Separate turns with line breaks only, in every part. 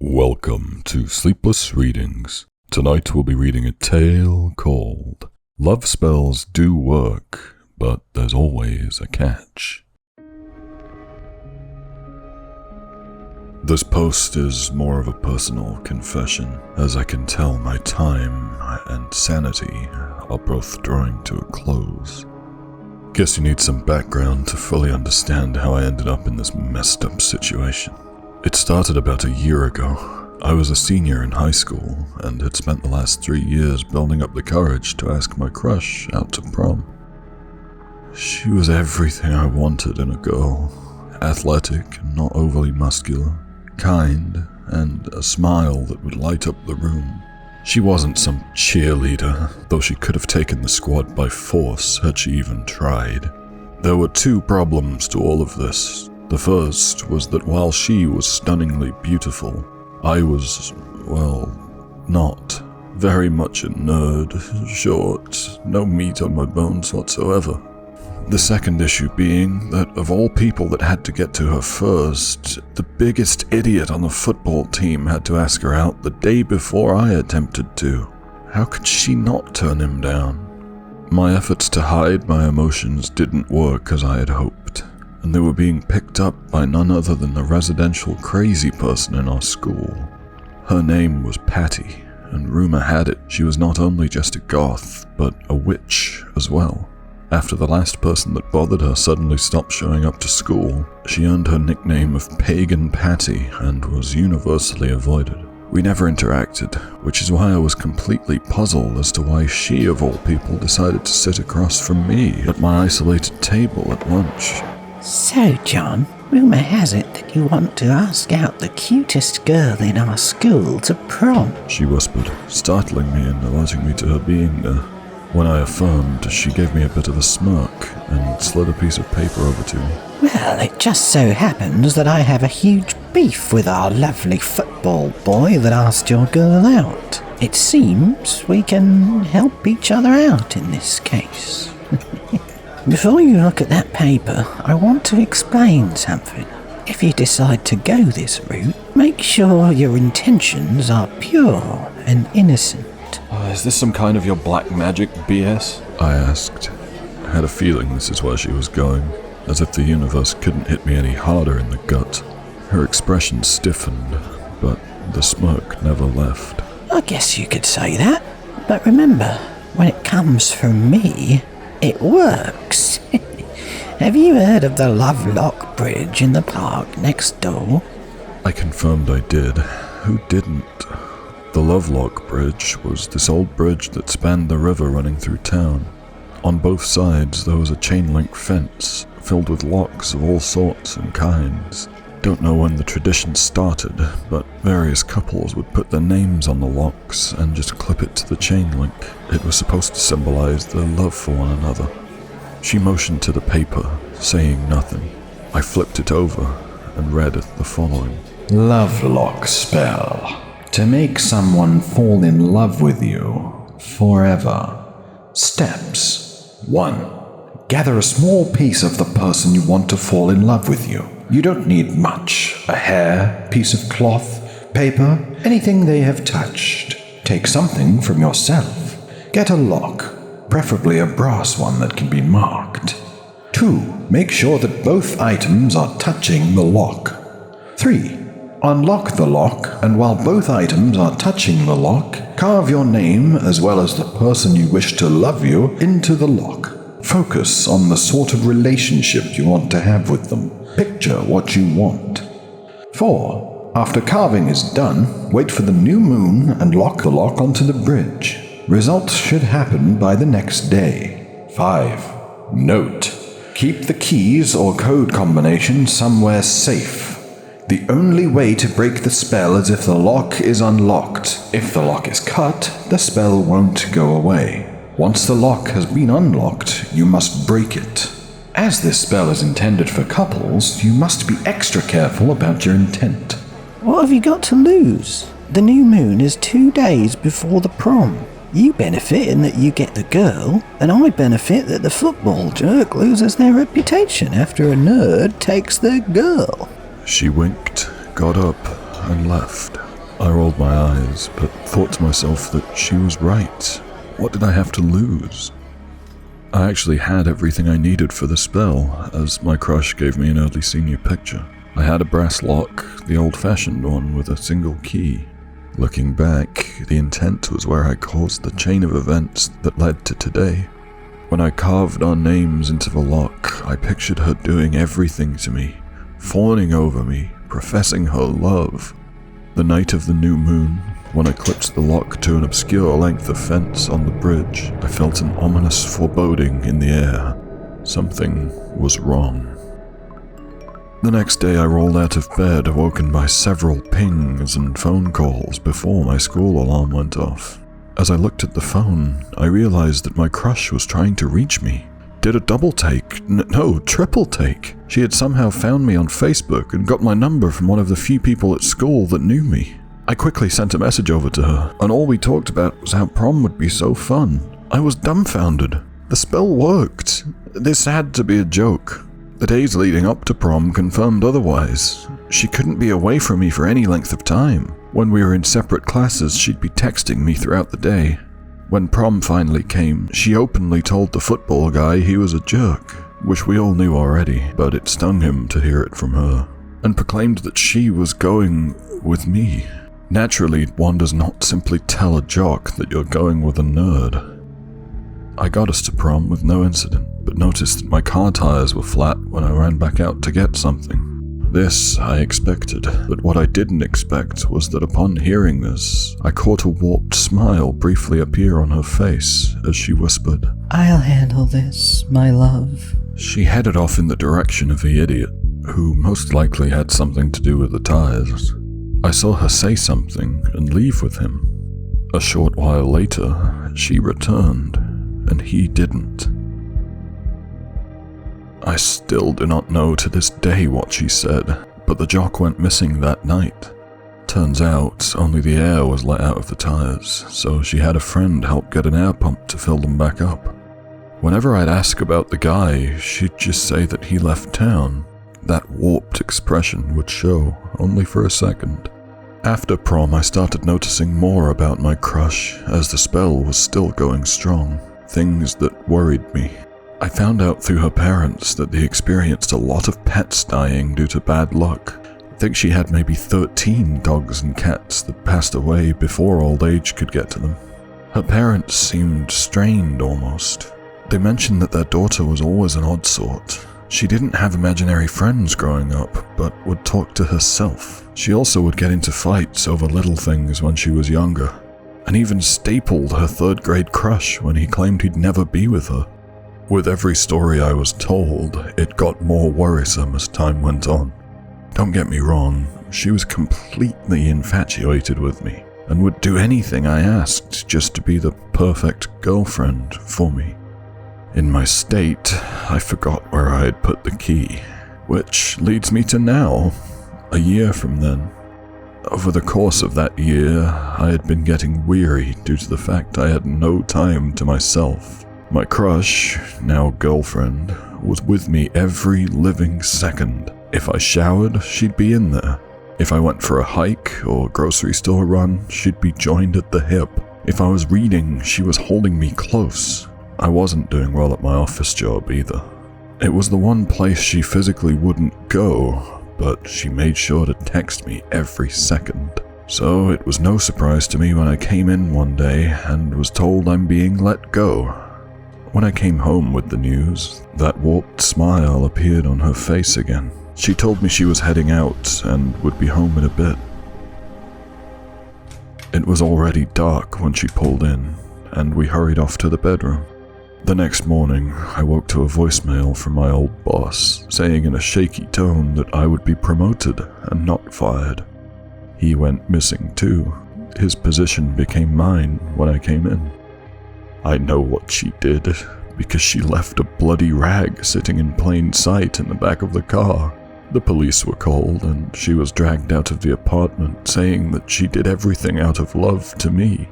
Welcome to Sleepless Readings. Tonight we'll be reading a tale called Love Spells Do Work, but There's Always a Catch. This post is more of a personal confession, as I can tell my time and sanity are both drawing to a close. Guess you need some background to fully understand how I ended up in this messed up situation. It started about a year ago. I was a senior in high school and had spent the last 3 years building up the courage to ask my crush out to prom. She was everything I wanted in a girl. Athletic and not overly muscular, kind, and a smile that would light up the room. She wasn't some cheerleader, though she could have taken the squad by force had she even tried. There were 2 problems to all of this. The first was that while she was stunningly beautiful, I was, not. Very much a nerd, short, no meat on my bones whatsoever. The second issue being that of all people that had to get to her first, the biggest idiot on the football team had to ask her out the day before I attempted to. How could she not turn him down? My efforts to hide my emotions didn't work as I had hoped, and they were being picked up by none other than the residential crazy person in our school. Her name was Patty, and rumor had it she was not only just a goth, but a witch as well. After the last person that bothered her suddenly stopped showing up to school, she earned her nickname of Pagan Patty and was universally avoided. We never interacted, which is why I was completely puzzled as to why she, of all people, decided to sit across from me at my isolated table at lunch.
So, John, rumour has it that you want to ask out the cutest girl in our school to prom,
she whispered, startling me and alerting me to her being there. When I affirmed, she gave me a bit of a smirk and slid a piece of paper over to me.
Well, it just so happens that I have a huge beef with our lovely football boy that asked your girl out. It seems we can help each other out in this case. Before you look at that paper, I want to explain something. If you decide to go this route, make sure your intentions are pure and innocent.
Is this some kind of your black magic BS? I asked. I had a feeling this is where she was going, as if the universe couldn't hit me any harder in the gut. Her expression stiffened, but the smirk never left.
I guess you could say that, but remember, when it comes from me, it works. Have you heard of the Lovelock Bridge in the park next door?
I confirmed I did. Who didn't? The Lovelock Bridge was this old bridge that spanned the river running through town. On both sides there was a chain-link fence filled with locks of all sorts and kinds. Don't know when the tradition started, but various couples would put their names on the locks and just clip it to the chain link. It was supposed to symbolize their love for one another. She motioned to the paper, saying nothing. I flipped it over and read the following.
Lovelock spell. To make someone fall in love with you forever. Steps. 1. Gather a small piece of the person you want to fall in love with you. You don't need much. A hair, piece of cloth, paper, anything they have touched. Take something from yourself. Get a lock, preferably a brass one that can be marked. 2. Make sure that both items are touching the lock. 3. Unlock the lock, and while both items are touching the lock, carve your name as well as the person you wish to love you into the lock. Focus on the sort of relationship you want to have with them. Picture what you want. 4. After carving is done, wait for the new moon and lock the lock onto the bridge. Results should happen by the next day. 5. Note: keep the keys or code combination somewhere safe. The only way to break the spell is if the lock is unlocked. If the lock is cut, the spell won't go away. Once the lock has been unlocked, you must break it. As this spell is intended for couples, you must be extra careful about your intent.
What have you got to lose? The new moon is 2 days before the prom. You benefit in that you get the girl, and I benefit that the football jerk loses their reputation after a nerd takes the girl.
She winked, got up, and left. I rolled my eyes, but thought to myself that she was right. What did I have to lose? I actually had everything I needed for the spell, as my crush gave me an early senior picture. I had a brass lock, the old-fashioned one with a single key. Looking back, the intent was where I caused the chain of events that led to today. When I carved our names into the lock, I pictured her doing everything to me, fawning over me, professing her love. The night of the new moon, when I clipped the lock to an obscure length of fence on the bridge, I felt an ominous foreboding in the air. Something was wrong. The next day I rolled out of bed, awoken by several pings and phone calls before my school alarm went off. As I looked at the phone, I realized that my crush was trying to reach me. Did a double take, no, triple take. She had somehow found me on Facebook and got my number from one of the few people at school that knew me. I quickly sent a message over to her, and all we talked about was how prom would be so fun. I was dumbfounded. The spell worked. This had to be a joke. The days leading up to prom confirmed otherwise. She couldn't be away from me for any length of time. When we were in separate classes, she'd be texting me throughout the day. When prom finally came, she openly told the football guy he was a jerk, which we all knew already, but it stung him to hear it from her, and proclaimed that she was going with me. Naturally, one does not simply tell a jock that you're going with a nerd. I got us to prom with no incident, but noticed that my car tires were flat when I ran back out to get something. This I expected, but what I didn't expect was that upon hearing this, I caught a warped smile briefly appear on her face as she whispered,
"I'll handle this, my love."
She headed off in the direction of the idiot, who most likely had something to do with the tires. I saw her say something and leave with him. A short while later, she returned, and he didn't. I still do not know to this day what she said, but the jock went missing that night. Turns out, only the air was let out of the tires, so she had a friend help get an air pump to fill them back up. Whenever I'd ask about the guy, she'd just say that he left town. That warped expression would show, only for a second. After prom, I started noticing more about my crush, as the spell was still going strong. Things that worried me. I found out through her parents that they experienced a lot of pets dying due to bad luck. I think she had maybe 13 dogs and cats that passed away before old age could get to them. Her parents seemed strained almost. They mentioned that their daughter was always an odd sort. She didn't have imaginary friends growing up, but would talk to herself. She also would get into fights over little things when she was younger, and even stapled her third-grade crush when he claimed he'd never be with her. With every story I was told, it got more worrisome as time went on. Don't get me wrong, she was completely infatuated with me, and would do anything I asked just to be the perfect girlfriend for me. In my state, I forgot where I had put the key, which leads me to now, a year from then. Over the course of that year, I had been getting weary due to the fact I had no time to myself. My crush, now girlfriend, was with me every living second. If I showered, she'd be in there. If I went for a hike or grocery store run, she'd be joined at the hip. If I was reading, she was holding me close. I wasn't doing well at my office job either. It was the one place she physically wouldn't go, but she made sure to text me every second. So it was no surprise to me when I came in one day and was told I'm being let go. When I came home with the news, that warped smile appeared on her face again. She told me she was heading out and would be home in a bit. It was already dark when she pulled in, and we hurried off to the bedroom. The next morning, I woke to a voicemail from my old boss, saying in a shaky tone that I would be promoted and not fired. He went missing too. His position became mine when I came in. I know what she did, because she left a bloody rag sitting in plain sight in the back of the car. The police were called, and she was dragged out of the apartment, saying that she did everything out of love to me.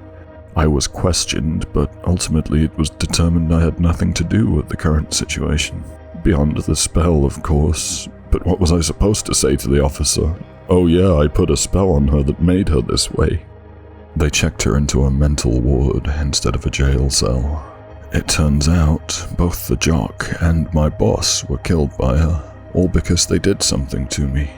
I was questioned, but ultimately it was determined I had nothing to do with the current situation. beyond the spell, of course. But what was I supposed to say to the officer? Oh yeah, I put a spell on her that made her this way. They checked her into a mental ward instead of a jail cell. It turns out both the jock and my boss were killed by her, all because they did something to me.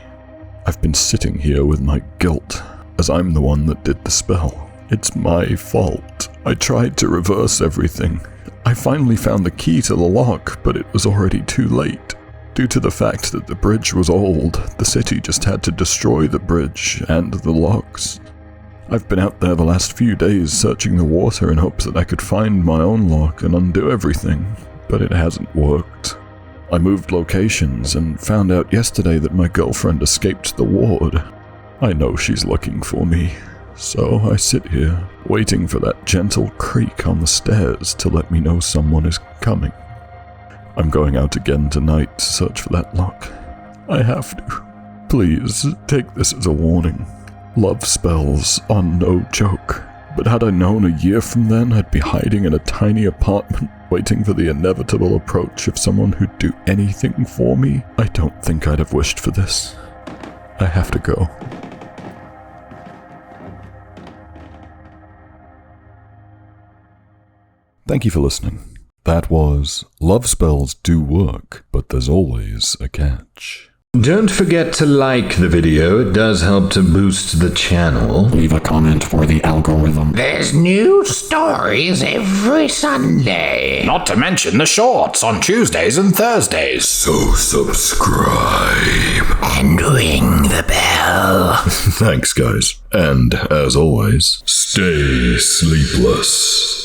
I've been sitting here with my guilt, as I'm the one that did the spell. It's my fault. I tried to reverse everything. I finally found the key to the lock, but it was already too late. Due to the fact that the bridge was old, the city just had to destroy the bridge and the locks. I've been out there the last few days searching the water in hopes that I could find my own lock and undo everything, but it hasn't worked. I moved locations and found out yesterday that my girlfriend escaped the ward. I know she's looking for me, so I sit here, waiting for that gentle creak on the stairs to let me know someone is coming. I'm going out again tonight to search for that lock. I have to. Please, take this as a warning. Love spells are no joke, but had I known a year from then I'd be hiding in a tiny apartment waiting for the inevitable approach of someone who'd do anything for me, I don't think I'd have wished for this. I have to go. Thank you for listening. That was Love Spells Do Work, but There's Always a Catch.
Don't forget to like the video, it does help to boost the channel.
Leave a comment for the algorithm.
There's new stories every Sunday.
Not to mention the shorts on Tuesdays and Thursdays.
So subscribe.
And ring the bell.
Thanks, guys. And, as always, stay sleepless.